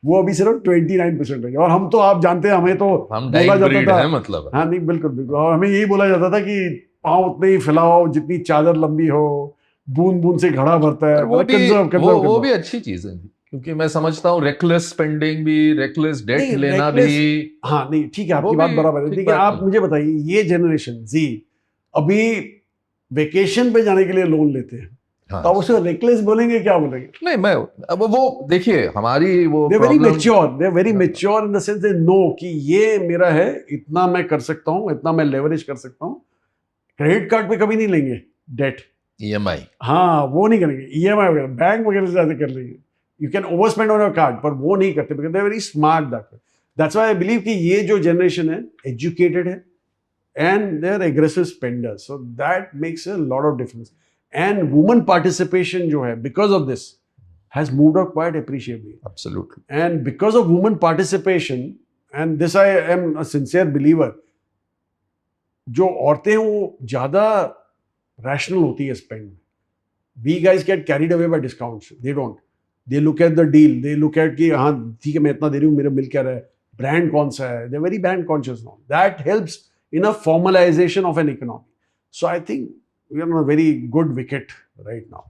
वो अभी सिर्फ 29% है. और हम तो, आप जानते हैं, हमें तो हम बोला डाइट जाता ब्रीड था, है मतलब. हाँ नहीं बिल्कुल बिल्कुल, और हमें यही बोला जाता था कि पाँव उतने ही फैलाओ जितनी चादर लंबी हो, बूंद बूंद से घड़ा भरता है. वो भी कंजर्व वो भी अच्छी चीज है, क्योंकि मैं समझता हूँ रेकलेस स्पेंडिंग भी, रेकलेस डेट नहीं, लेना reckless- भी. हाँ नहीं ठीक है, वो आपकी बात भी बराबर है. ठीक देखिए बात आप नहीं. मुझे बताइए, ये जनरेशन जी अभी वेकेशन पे जाने के लिए लोन लेते हैं, हाँ. तो आप उसे रेकलेस बोलेंगे, क्या बोलेंगे? नहीं, मैं अब वो देखिए हमारी वो they very problem. Mature, they very mature in the sense they know कि ये मेरा है, इतना मैं कर सकता हूँ, इतना मैं लेवरेज कर सकता हूँ. क्रेडिट कार्ड पे कभी नहीं लेंगे डेट. EMI. हाँ वो नहीं करेंगे. ईएमआई वगैरह बैंक वगैरह से ज्यादा कर लेंगे. You can over spend on your card, पर वो नहीं करते, because they very smart. That's why I believe कि ये जो जनरेशन है एजुकेटेड है and they are aggressive spenders, so that makes a lot of difference. And woman participation जो है, because of this has moved up quite appreciably. Absolutely. And because of women participation, and this I am a sincere believer, जो औरतें हैं वो ज्यादा rational होती है spend में. We guys get carried away by discounts. They don't, they look at the deal, they look at कि हाँ ठीक है मैं इतना दे रही हूँ, मेरा मिल क्या रहा है, ब्रांड कौन सा है. They very brand conscious now. That helps in a formalization of an economy. So I think we are on a very good wicket right now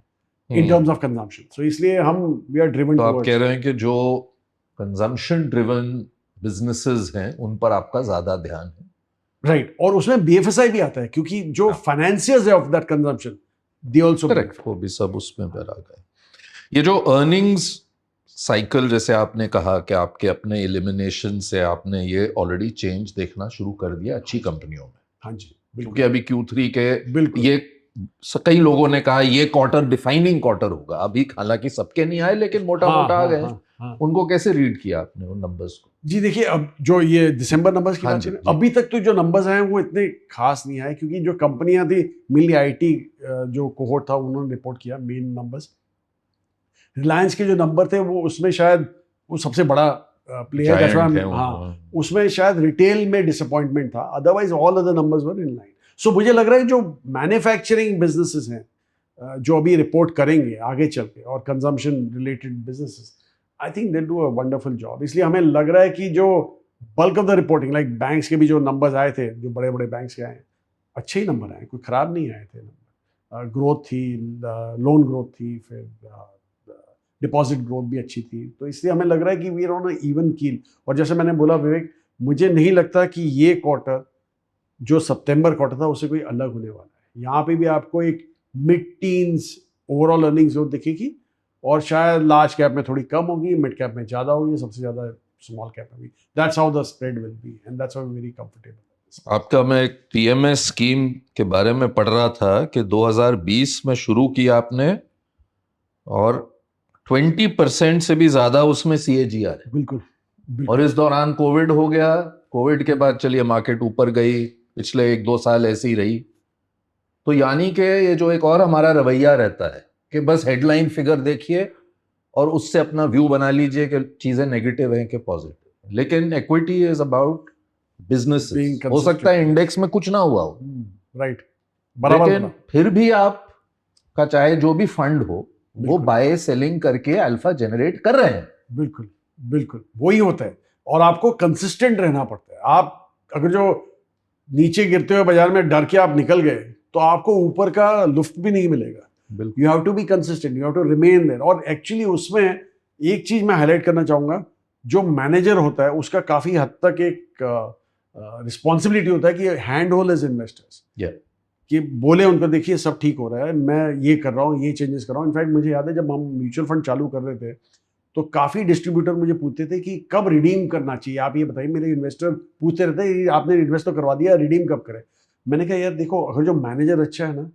in terms of consumption. So इसलिए हम we are driven तो आप towards. कह रहे हैं कि जो consumption driven businesses हैं उन पर आपका ज्यादा ध्यान है. राइट. और उसमें बीएफएसआई भी आता है, क्योंकि जो फाइनेंसियर्स है of that consumption, they also correct, वो भी सब उसमें आ गए. ये जो अर्निंग्स साइकिल, जैसे आपने कहा कि आपके अपने एलिमिनेशन से आपने ये ऑलरेडी चेंज देखना शुरू कर दिया अच्छी कंपनियों में. हाँ जी क्योंकि बिल्कुल अभी Q3 के बिल्कुल. ये कई लोगों ने कहा ये क्वार्टर डिफाइनिंग क्वार्टर होगा. अभी हालांकि सबके नहीं आए, लेकिन मोटा मोटा आ गए. हाँ. उनको कैसे रीड किया आपने उन नंबर्स को? जी देखिए, अब जो ये दिसंबर नंबर्स की हाँ बात जी, है, जी. अभी तक तो जो नंबर्स आए हैं वो इतने खास नहीं आए, क्योंकि जो कंपनियां थी, मिली आईटी जो कोहोर्ट था, उन्होंने रिपोर्ट किया मेन नंबर्स. रिलायंस के जो नंबर थे वो उसमें शायद वो सबसे बड़ा प्लेयर, Giant है वो. हाँ, उसमें शायद रिटेल में डिसअपॉइंटमेंट था. Otherwise all other numbers were in line. So मुझे लग रहा है जो मैन्युफैक्चरिंग बिजनेसेस हैं, जो अभी रिपोर्ट करेंगे आगे चल के, और consumption related businesses, I think they do a wonderful job. इसलिए हमें लग रहा है कि जो bulk of the reporting, like banks के भी जो नंबर्स आए थे, जो बड़े बड़े बैंक्स के आए, अच्छे ही नंबर आए, कोई खराब नहीं आए थे नंबर. ग्रोथ थी, लोन ग्रोथ थी, फिर डिपॉजिट ग्रोथ भी अच्छी थी. तो इसलिए हमें लग रहा है कि we are on a even keel. और जैसे मैंने बोला विवेक, मुझे नहीं लगता कि ये क्वार्टर जो सितंबर क्वार्टर था उससे कोई अलग होने वाला है. यहाँ पे भी आपको एक mid teens overall earnings growth दिखेगी, और शायद लार्ज कैप में थोड़ी कम होगी, मिड कैप में ज़्यादा होगी, सबसे ज़्यादा स्मॉल कैप में भी. That's how the spread will be, and that's how very comfortable. आपका, मैं एक PMS स्कीम के बारे में पढ़ रहा था कि 2020 में शुरू किया आपने, और 20% से भी ज्यादा उसमें CAGR है. बिल्कुल. और इस दौरान कोविड हो गया. कोविड के बाद चलिए मार्केट ऊपर गई, पिछले 1-2 साल ऐसी ही रही. तो यानी कि ये जो एक और हमारा रवैया रहता है कि बस हेडलाइन फिगर देखिए और उससे अपना व्यू बना लीजिए कि चीजें नेगेटिव हैं कि पॉजिटिव. लेकिन इक्विटी इज अबाउट बिजनेस. हो सकता है इंडेक्स में कुछ ना हुआ हो, राइट, बराबर. लेकिन फिर भी आप का चाहे जो भी फंड हो, वो बाय सेलिंग करके अल्फा जनरेट कर रहे हैं. बिल्कुल बिल्कुल वही होता है. और आपको कंसिस्टेंट रहना पड़ता है. आप अगर जो नीचे गिरते हुए बाजार में डर के आप निकल गए, तो आपको ऊपर का लुफ्त भी नहीं मिलेगा. You have to be consistent, you have to remain there. और एक्चुअली उसमें एक चीज मैं हाईलाइट करना चाहूंगा, जो मैनेजर होता है उसका काफी हद तक एक रिस्पॉन्सिबिलिटी होता है कि हैंड होल्ड एज इन्वेस्टर्स, कि बोले उनको देखिए सब ठीक हो रहा है, मैं ये कर रहा हूँ, ये चेंजेस कर रहा हूँ. इनफैक्ट मुझे याद है जब हम म्यूचुअल फंड चालू कर रहे थे, तो काफी डिस्ट्रीब्यूटर मुझे पूछते थे कि कब रिडीम करना चाहिए, आप ये बताइए. मेरे इन्वेस्टर पूछते रहते हैं आपने इन्वेस्ट तो करवा दिया, रिडीम कब करें. मैंने कहा यार देखो, अगर जो मैनेजर अच्छा है ना,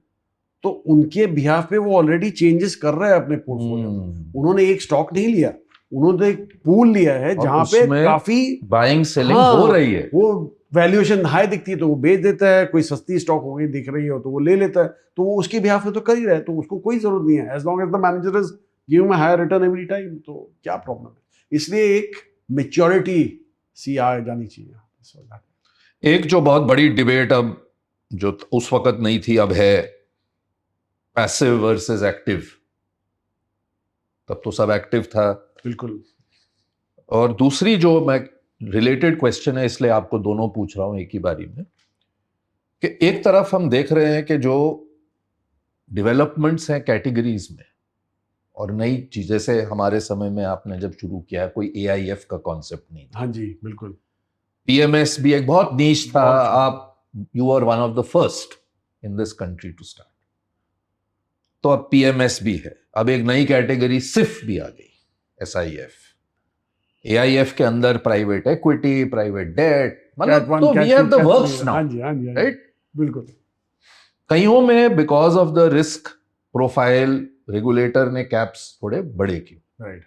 तो उनके बिहाफ पे वो ऑलरेडी चेंजेस कर रहा है अपने पोर्टफोलियो में. उन्होंने एक स्टॉक नहीं लिया, उन्होंने एक पूल लिया है जहां पे काफी बाइंग सेलिंग हो रही है. वो वैल्यूएशन हाई दिखती है तो वो बेच देता है, कोई सस्ती स्टॉक हो गई दिख रही हो तो वो ले लेता है, तो वो उसके बिहाफ में तो कर ही रहा है, तो उसको कोई जरूरत नहीं है, as long as the manager is giving a higher return every time, तो क्या प्रॉब्लम है। इसलिए एक मेच्योरिटी सी आ जानी चाहिए। एक जो बहुत बड़ी डिबेट अब जो उस वक्त नहीं थी अब है, पैसिव वर्सेस एक्टिव। तब तो सब एक्टिव था। बिल्कुल। और दूसरी जो मैं रिलेटेड क्वेश्चन है, इसलिए आपको दोनों पूछ रहा हूं एक ही बारी में, कि एक तरफ हम देख रहे हैं कि जो डेवलपमेंट्स हैं कैटेगरीज में और नई चीजें, से हमारे समय में आपने जब शुरू किया कोई एआईएफ का कॉन्सेप्ट नहीं था। हाँ जी बिल्कुल। पीएमएस भी एक बहुत नीश था। बहुत आप you are one of the first in this country to start. तो अब पीएमएस भी है, अब एक नई कैटेगरी सिफ भी आ गई, एसआईएफ। एआईएफ के अंदर प्राइवेट इक्विटी, प्राइवेट डेट, मतलब तो we have the works now. हाँ जी हाँ जी राइट, बिल्कुल। कईयों में because of the risk profile regulator ने कैप्स थोड़े बड़े किए। राइट।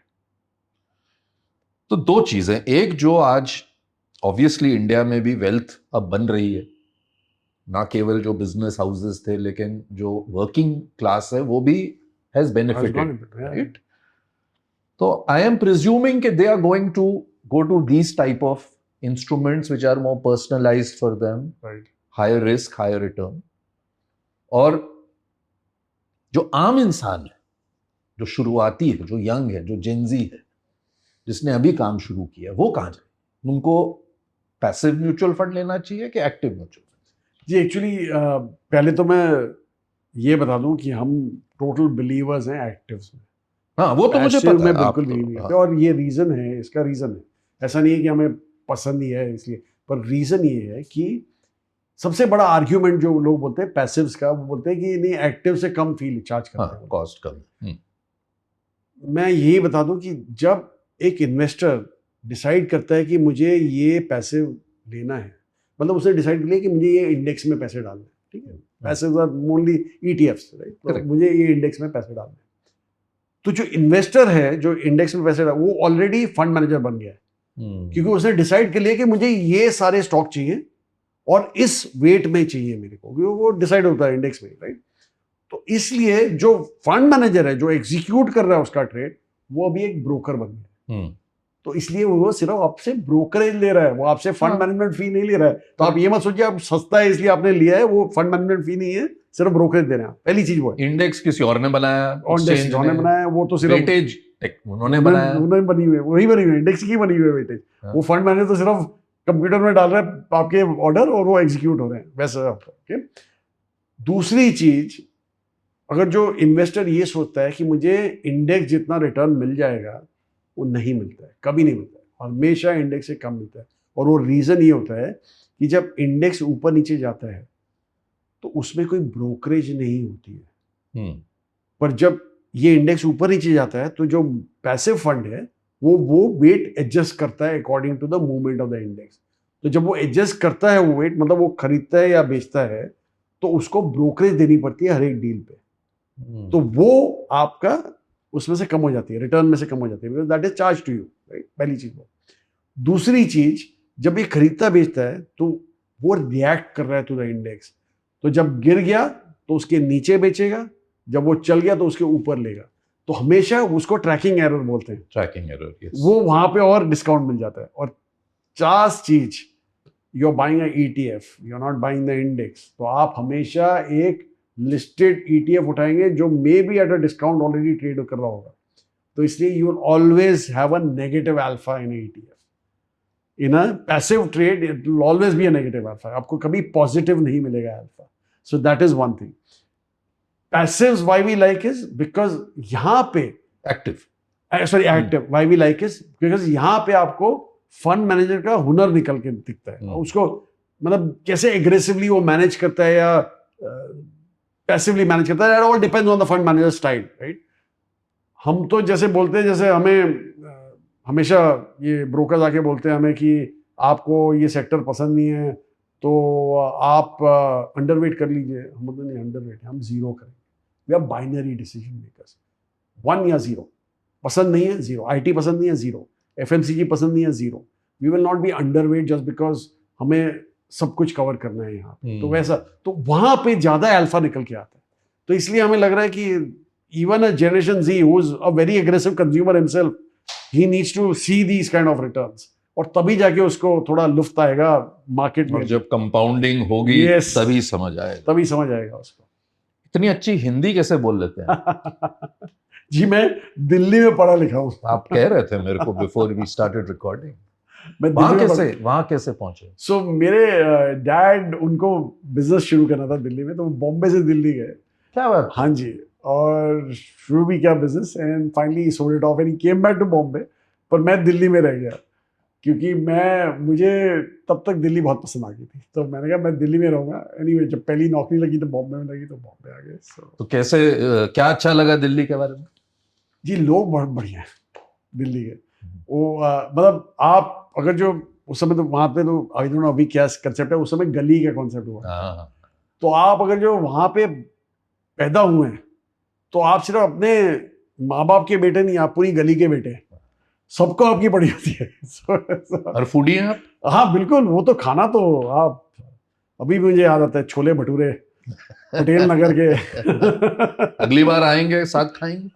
तो दो चीजें, एक जो आज ऑब्वियसली इंडिया में भी वेल्थ अब बन रही है, ना केवल जो बिजनेस हाउसेस थे लेकिन जो वर्किंग क्लास है वो भी हैज बेनिफिटेड, राइट। तो आई एम प्रिज्यूमिंग कि they are going to go to these type of instruments which are more personalized for them, right. Higher risk higher return. और जो आम इंसान है, जो शुरुआती है, जो यंग है, जो जेनजी है, जिसने अभी काम शुरू किया, वो कहाँ जाए? उनको पैसिव म्यूचुअल फंड लेना चाहिए कि एक्टिव म्यूचुअल? जी एक्चुअली पहले तो मैं ये बता दूं कि हम टोटल बिलीवर्स हैं एक्टिव्स में। हाँ, वो तो मुझे पता में है, बिल्कुल आप भी तो, नहीं करते। हाँ। और ये रीज़न है, इसका रीज़न है, ऐसा नहीं है कि हमें पसंद ही है इसलिए, पर रीज़न ये है कि सबसे बड़ा आर्ग्यूमेंट जो लोग बोलते हैं पैसिव्स का, वो बोलते हैं कि नहीं एक्टिव से कम फी चार्ज करते हैं, कॉस्ट कम। मैं यही बता दूं कि जब एक इन्वेस्टर डिसाइड करता है कि मुझे ये पैसिव लेना है, मतलब उसने डिसाइड किया कि मुझे ये इंडेक्स में पैसे डालने हैं, ठीक है, पैसिव आर मोनली ईटीएफ्स, राइट, तो मुझे ये इंडेक्स में पैसे डालने हैं। तो जो इन्वेस्टर है जो इंडेक्स में पैसे डाल, वो ऑलरेडी फंड मैनेजर बन गया है, क्योंकि उसने डिसाइड कर लिया कि मुझे ये सारे स्टॉक चाहिए और इस वेट में चाहिए मेरे को, वो डिसाइड होता है इंडेक्स में, राइट। तो इसलिए जो फंड मैनेजर है जो एग्जीक्यूट कर रहा है उसका ट्रेड, वो अभी एक ब्रोकर बन गया। तो इसलिए वो सिर्फ आपसे ब्रोकरेज ले रहा है, वो आपसे फंड मैनेजमेंट फी नहीं ले रहा है। तो आप ये मत सोचिए आप सस्ता है इसलिए आपने लिया है, वो फंड मैनेजमेंट फी नहीं है, सिर्फ ब्रोकरेज दे रहे हैं। पहली चीज वो है। इंडेक्स किसी और ने बनाया, इंडेक्स ने बनाया, वो तो सिर्फ वेटेज उन्होंने बनाया, उन्होंने बनी हुई है, वही बनी हुई है, इंडेक्स की बनी हुई है वेटेज। वो फंड मैनेजर तो सिर्फ कंप्यूटर में डाल रहा है आपके ऑर्डर और वो एग्जीक्यूट हो रहे हैं वैसे। ओके, दूसरी चीज, अगर जो इन्वेस्टर ये सोचता है कि मुझे इंडेक्स जितना रिटर्न मिल जाएगा, वो नहीं मिलता है, कभी नहीं मिलता है, हमेशा इंडेक्स से कम मिलता है। और वो रीज़न ये होता है कि जब इंडेक्स ऊपर नीचे जाता है तो उसमें कोई ब्रोकरेज नहीं होती है, पर जब ये इंडेक्स ऊपर नीचे जाता है तो जो पैसिव फंड है वो वेट एडजस्ट करता है according to the movement of the index. तो जब वो एडजस्ट करता है वो वेट, मतलब वो खरीदता है या बेचता है, तो उसको ब्रोकरेज देनी पड़ती है हर एक डील पे। तो वो आपका उसमें से कम हो जाती है, रिटर्न में से कम हो जाती है, because that is charge to you, right. पहली चीज वो। दूसरी चीज, जब ये खरीदता बेचता है तो वो रिएक्ट कर रहा है टू द इंडेक्स। तो जब गिर गया तो उसके नीचे बेचेगा, जब वो चल गया तो उसके ऊपर लेगा। तो हमेशा उसको ट्रैकिंग एरर बोलते हैं, ट्रैकिंग एरर, yes. वो वहां पे और डिस्काउंट मिल जाता है। और चार चीज, you are buying a ETF, you are not buying the index, तो आप हमेशा एक लिस्टेड ईटीएफ उठाएंगे जो may be at a discount already trade कर रहा होगा। तो इसलिए you will always have a negative alpha in ETF. In a passive trade it will always be a negative alpha, आपको कभी पॉजिटिव नहीं मिलेगा alpha. So that is one thing. Passives why we like is because यहां पे active, active why we like is because यहां पे आपको fund manager का हुनर निकल के दिखता है। उसको मतलब कैसे एग्रेसिवली वो मैनेज करता है या पैसिवली मैनेज करता है, all depends on the fund manager style, right. हम तो जैसे बोलते हैं, जैसे हमें हमेशा ये ब्रोकर आके बोलते हैं हमें कि आपको ये सेक्टर पसंद नहीं है तो आप अंडरवेट कर लीजिए। हम बोलते नहीं अंडरवेट, हम जीरो करेंगे। We are binary decision makers, 1 या 0। पसंद नहीं है जीरो, आईटी पसंद नहीं है जीरो, एफएमसीजी पसंद नहीं है zero. We will not be underweight just because हमें सब कुछ कवर करना है यहाँ पे, तो हम्म। वैसा, तो वहां पे ज्यादा अल्फा निकल के आता है। तो इसलिए हमें लग रहा है कि even a generation Z who is a very aggressive consumer himself, he needs to see these kind of returns, और तभी जाके उसको थोड़ा लुफ्त आएगा मार्केट और में, जब कंपाउंडिंग होगी Yes. तभी समझ आएगा। तभी समझ आएगा उसको। इतनी अच्छी हिंदी कैसे बोल लेते हैं? जी मैं दिल्ली में पढ़ा लिखा हूँ। आप कह रहे थे मेरे को बिफोर वी स्टार्टेड रिकॉर्डिंग। मैं वहां कैसे पहुंचे? सो मेरे डैड, उनको बिजनेस शुरू करना था दिल्ली में, तो वो बॉम्बे से दिल्ली गए। क्या बात? हाँ जी, और शुरू भी किया business and finally sold it off and he came back to Bombay. पर मैं दिल्ली में रह गया क्योंकि मुझे तब तक दिल्ली बहुत पसंद आ गई थी, तो मैंने कहा मैं दिल्ली में रहूंगा। एनीवे जब पहली नौकरी लगी तो बॉम्बे में लगी, तो बॉम्बे आ गए। तो कैसे क्या अच्छा लगा दिल्ली के बारे में? जी लोग बहुत बढ़िया हैं दिल्ली के। वो मतलब आप अगर जो उस समय, तो वहाँ पे तो आई डोंट नो अभी क्या कंसेप्ट है, उस समय गली का कॉन्सेप्ट हुआ। हाँ। तो आप अगर जो वहाँ पे पैदा हुए हैं, तो आप सिर्फ अपने माँ बाप के बेटे नहीं, आप पूरी गली के बेटे हैं। सबको आपकी पड़ी होती है। और फूडी हैं आप? हाँ बिल्कुल, वो तो खाना तो आप, अभी भी मुझे याद आता है छोले भटूरे पटेल नगर के। अगली बार आएंगे साथ खाएंगे।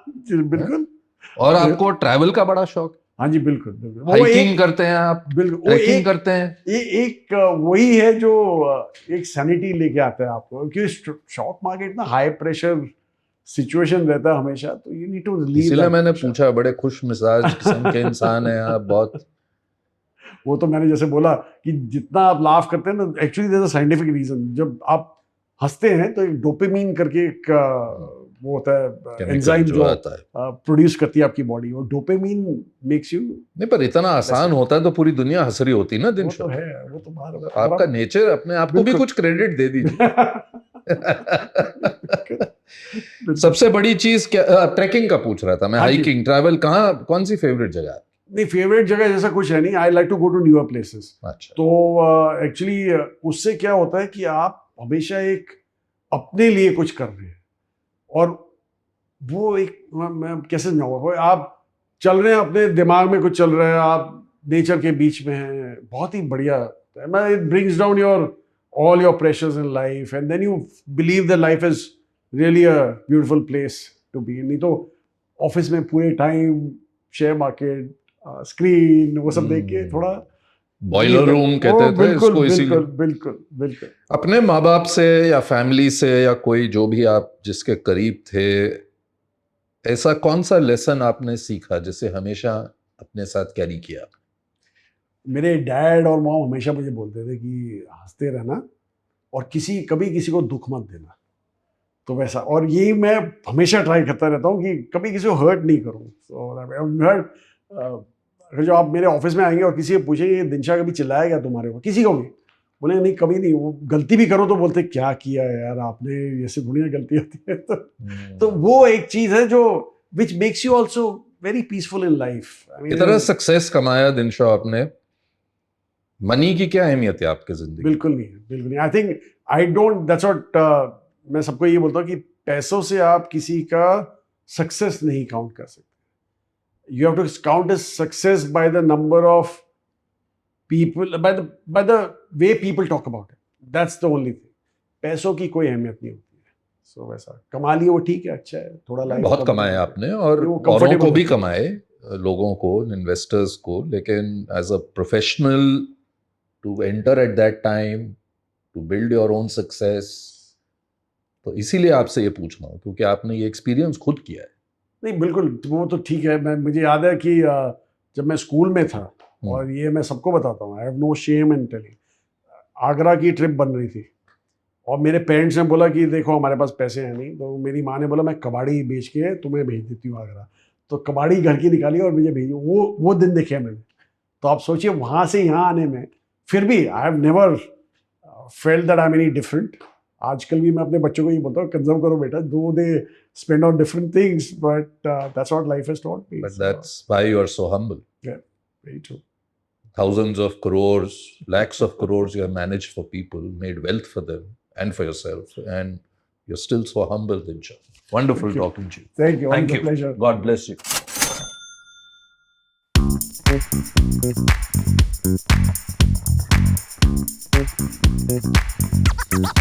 जी, बिल्कुल। और आपको ट्रैवल का बड़ा शौक? हाँ जी बिल्कुल बिल्कुल। हाइकिंग करते हैं आप? बिल्कुल, वो ट्रैकिंग करते हैं? एक वही है जो एक सैनिटी लेके आता है आपको, क्योंकि स्टॉक मार्केट ना हाई प्रेशर सिचुएशन रहता है हमेशा, तो यू नीड टू रिलीव। इसीलिए मैंने पूछा, बड़े खुश मिजाज किस्म के इंसान हैं आप बहुत। वो तो मैंने जैसे बोला कि जितना आप लाफ करते हैं ना, actually there is a scientific reason. जब आप हंसते हैं तो एक डोपामिन करके एक वो होता है एंजाइम जो आता है, प्रोड्यूस करती है आपकी बॉडी, और डोपामिन मेक्स यू। नहीं पर इतना आसान होता है तो पूरी दुनिया हंस रही होती ना दिन वो तो शो। है, वो तो बाहर आपका नेचर, अपने आप को भी कुछ क्रेडिट दे दीजिए। सबसे बड़ी चीज क्या? ट्रैकिंग का पूछ रहा था मैं। हाइकिंग, ट्रैवल, कहाँ, कौन सी फेवरेट जगह? नहीं फेवरेट जगह जैसा कुछ है नहीं, I like to go to newer places. अच्छा। तो एक्चुअली उससे क्या होता है कि आप हमेशा एक अपने लिए कुछ कर रहे हैं, और वो एक मैं कैसे समझाऊंगा, आप चल रहे हैं अपने दिमाग में, कुछ चल रहा है, आप नेचर के बीच में हैं, बहुत ही बढ़िया। It brings down your all your pressures in life, and then you believe that life is really a beautiful place to be in। नहीं तो ऑफिस में पूरे टाइम शेयर मार्केट, स्क्रीन, वो सब देख के थोड़ा बॉयलर रूम कहते थे इसको, इसीलिए। बिल्कुल बिल्कुल। अपने माँ बाप से या फैमिली से या कोई जो भी आप जिसके करीब थे, ऐसा कौन सा लेसन आपने सीखा जिसे हमेशा अपने साथ कैरी किया? मेरे डैड और मॉम हमेशा मुझे बोलते थे कि हंसते रहना और कभी किसी को दुख मत देना। तो वैसा, और यही मैं हमेशा ट्राई करता रहता हूँ कि कभी किसी को हर्ट नहीं करूँ। अगर जो आप मेरे ऑफिस में आएंगे और किसी से पूछेंगे दिनशा कभी चिल्लाया क्या तुम्हारे ऊपर, किसी को भी बोले नहीं कभी नहीं। वो गलती भी करो तो बोलते क्या किया यार आपने, ऐसे थोड़ी गलती होती है। तो वो एक चीज है जो which makes you also very peaceful in life. इतना सक्सेस कमाया दिनशा आपने, मनी की क्या अहमियत है आपके जिंदगी? बिल्कुल नहीं। I think I don't, that's what मैं सबको ये बोलता हूँ कि पैसों से आप किसी का सक्सेस नहीं काउंट कर सकते। You have to count is success by the number of people, by the way people talk about it. That's the only thing. पैसों की कोई अहमियत नहीं होती है। सो वैसा कमा लिए वो ठीक है, अच्छा है, थोड़ा लाइफ बहुत कमाए आपने, और औरों को भी कमाए, लोगों को, इन्वेस्टर्स को, लेकिन as a professional to enter at that time, to build your own success, तो इसीलिए आपसे ये पूछ रहा हूँ क्योंकि आपने ये एक्सपीरियंस खुद किया है। नहीं बिल्कुल, वो तो ठीक है। मुझे याद है कि जब मैं स्कूल में था, और ये मैं सबको बताता हूँ, I have no shame in telling, Agra की ट्रिप बन रही थी और मेरे पेरेंट्स ने बोला कि देखो हमारे पास पैसे हैं नहीं, तो मेरी माँ ने बोला मैं कबाड़ी बेच के तुम्हें भेज देती हूँ आगरा। तो कबाड़ी घर की निकाली और मुझे भेजी। वो दिन देखे मैंने। तो आप सोचिए वहाँ से यहाँ आने में, फिर भी I have never felt that I am any different. आजकल भी मैं अपने बच्चों को ये बोलता हूँ कंजर्व करो बेटा, दो they spend on different things, but that's what life has taught me. But that's why you are so humble. Yeah, very true. Thousands of crores, lakhs of crores you have managed for people, made wealth for them and for yourself, and you're still so humble, Dinsha. Wonderful talking to you. Thank you. Thank It was a pleasure. God bless you. है।